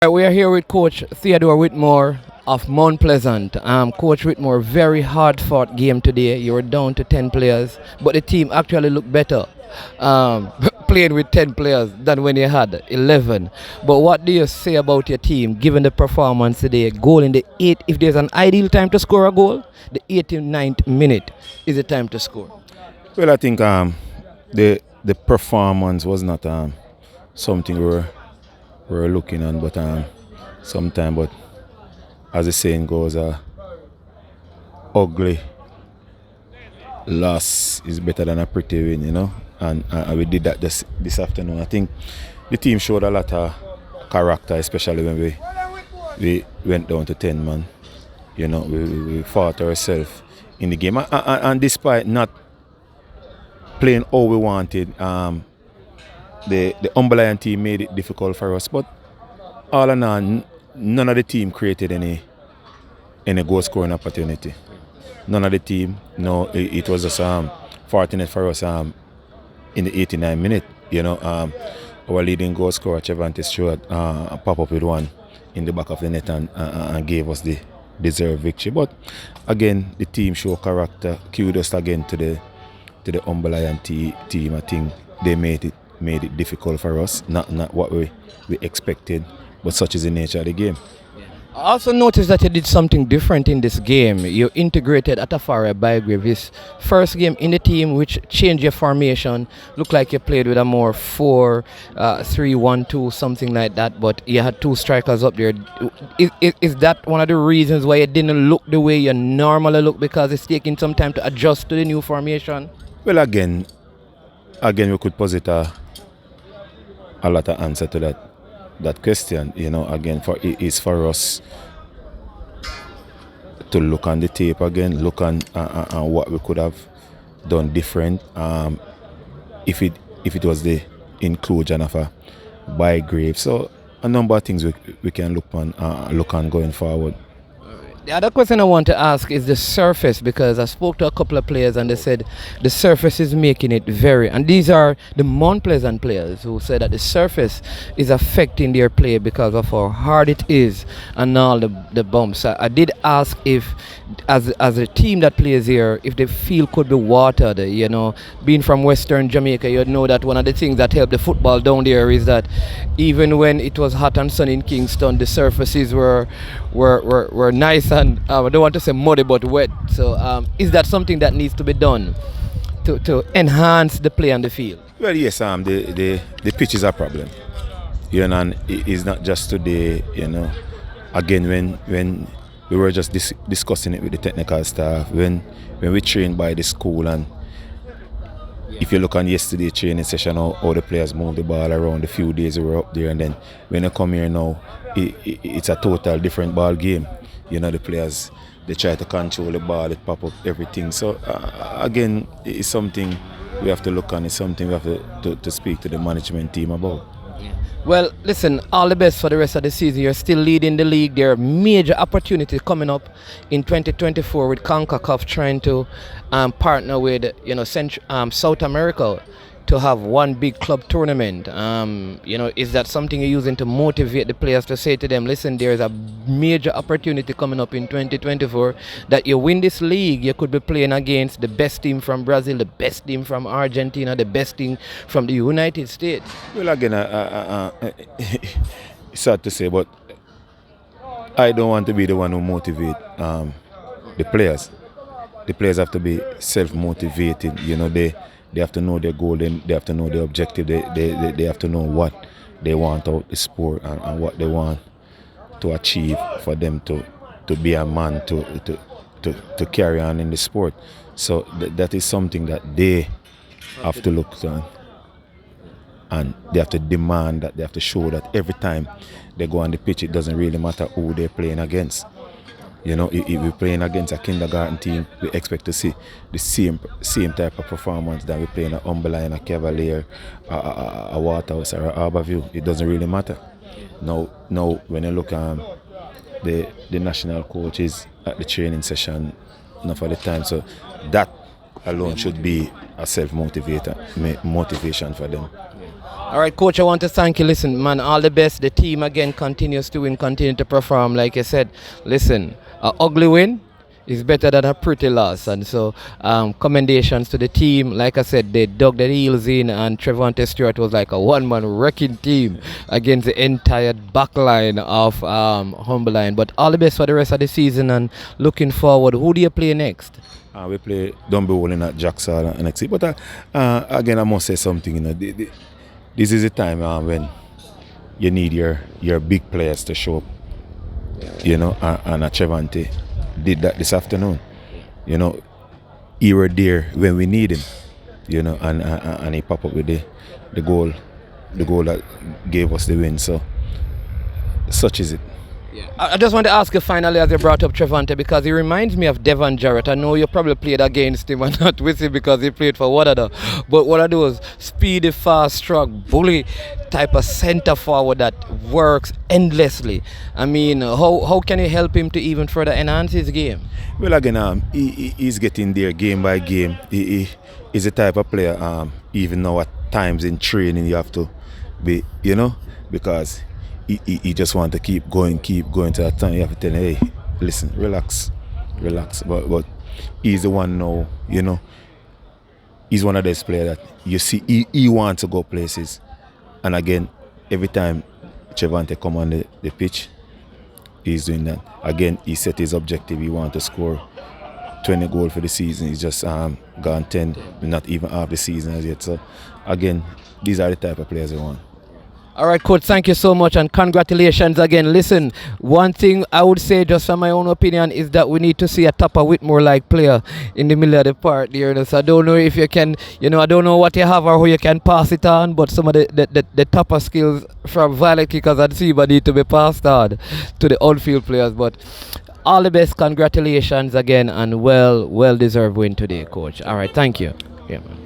Right, we are here with Coach Theodore Whitmore of Mount Pleasant. Coach Whitmore, very hard fought game today. You were down to 10 players, but the team actually looked better playing with 10 players than when you had 11. But what do you say about your team given the performance today? Goal in the 8th, if there's an ideal time to score a goal, the 89th minute is the time to score. Well, I think the performance was not something we're looking on, but sometime. But as the saying goes, ugly loss is better than a pretty win, you know. And we did that this afternoon. I think the team showed a lot of character, especially when we went down to 10 man. You know, we fought ourselves in the game, and despite not playing how we wanted. The Umberland team made it difficult for us, but all in all, none of the team created any goal scoring opportunity. None of the team. No, it was just fortunate for us in the 89th minute. You know, our leading goal scorer Trevante Stewart pop up with one in the back of the net and gave us the deserved victory. But again, the team show character. Kudos again to the Umberland team. I think they made it difficult for us. Not what we expected, but such is the nature of the game. I also noticed that you did something different in this game. You integrated Atafara Bygrave, his first game in the team, which changed your formation. Looked like you played with a more 4-3-1-2, something like that, but you had two strikers up there. Is that one of the reasons why you didn't look the way you normally look, because it's taking some time to adjust to the new formation? Well, again, we could posit a lot of answer to that question. You know, again, it's for us to look on the tape again, look on what we could have done different. If it was the inclusion of a Bygrave, so a number of things we can look on going forward. The other question I want to ask is the surface, because I spoke to a couple of players and they said the surface is making it and these are the Mount Pleasant players who said that the surface is affecting their play because of how hard it is and all the bumps. I did ask if, as a team that plays here, if the field could be watered. You know, being from Western Jamaica, you know that one of the things that helped the football down there is that even when it was hot and sunny in Kingston, the surfaces were nice and I don't want to say muddy but wet. So is that something that needs to be done to enhance the play on the field? Well, yes, the pitch is a problem. You know, and it's not just today. You know, again when we were just discussing it with the technical staff, when we trained by the school, and if you look on yesterday's training session, how the players moved the ball around the few days we were up there, and then when they come here now, it's a total different ball game. You know, the players, they try to control the ball, it pop up everything. So again, it's something we have to look on. It's something we have to speak to the management team about. Well, listen, all the best for the rest of the season. You're still leading the league. There are major opportunities coming up in 2024 with CONCACAF trying to partner with South America to have one big club tournament. Is that something you're using to motivate the players to say to them, listen, there's a major opportunity coming up in 2024 that you win this league, you could be playing against the best team from Brazil, the best team from Argentina, the best team from the United States? Well, again, it's sad to say, but I don't want to be the one who motivate the players. The players have to be self-motivated. You know, they have to know their goal, they have to know their objective, they have to know what they want out the sport and what they want to achieve for them to be a man to carry on in the sport. So that is something that they have to look on, and they have to demand that, they have to show that every time they go on the pitch, it doesn't really matter who they're playing against. You know, if we're playing against a kindergarten team, we expect to see the same type of performance that we play in a Umberland, a Cavalier, a Waterhouse, or a Harborview. It doesn't really matter. Now when you look at the national coaches at the training session, enough of the time, so that alone should be a motivation for them. All right, coach, I want to thank you. Listen, man, all the best. The team again continues to win, continue to perform. Like I said, listen, a ugly win is better than a pretty loss. And so, commendations to the team. Like I said, they dug their heels in, and Trevante Stewart was like a one-man wrecking team against the entire back line of Humberline. But all the best for the rest of the season, and looking forward. Who do you play next? We play Dunby at Jackson next week. But again, I must say something. This is the time when you need your big players to show up. And Trevante did that this afternoon. He were there when we need him. And he popped up with the goal that gave us the win. So such is it. I just want to ask you finally, as you brought up Trevante, because he reminds me of Devon Jarrett. I know you probably played against him and not with him because he played for Wadada. But Wadada was speedy, fast, strong, bully type of centre forward that works endlessly. I mean, how can you help him to even further enhance his game? Well, again, he's getting there game by game. He's the type of player, even now at times in training, you have to be, because he just want to keep going to that time. You have to tell him, hey, listen, relax. But he's the one now, he's one of those players that you see, he wants to go places. And again, every time Trevante come on the pitch, he's doing that. Again, he set his objective. He wants to score 20 goals for the season. He's just gone 10, not even half the season as yet. So again, these are the type of players we want. All right, coach, thank you so much and congratulations again. Listen, one thing I would say, just from my own opinion, is that we need to see a TAPPA Whitmore-like player in the middle of the park there. So I don't know if you can, I don't know what you have or who you can pass it on, but some of the TAPPA skills from violent kickers and Seba need to be passed on to the outfield players. But all the best, congratulations again, and well-deserved win today, coach. All right, thank you. Yeah, man.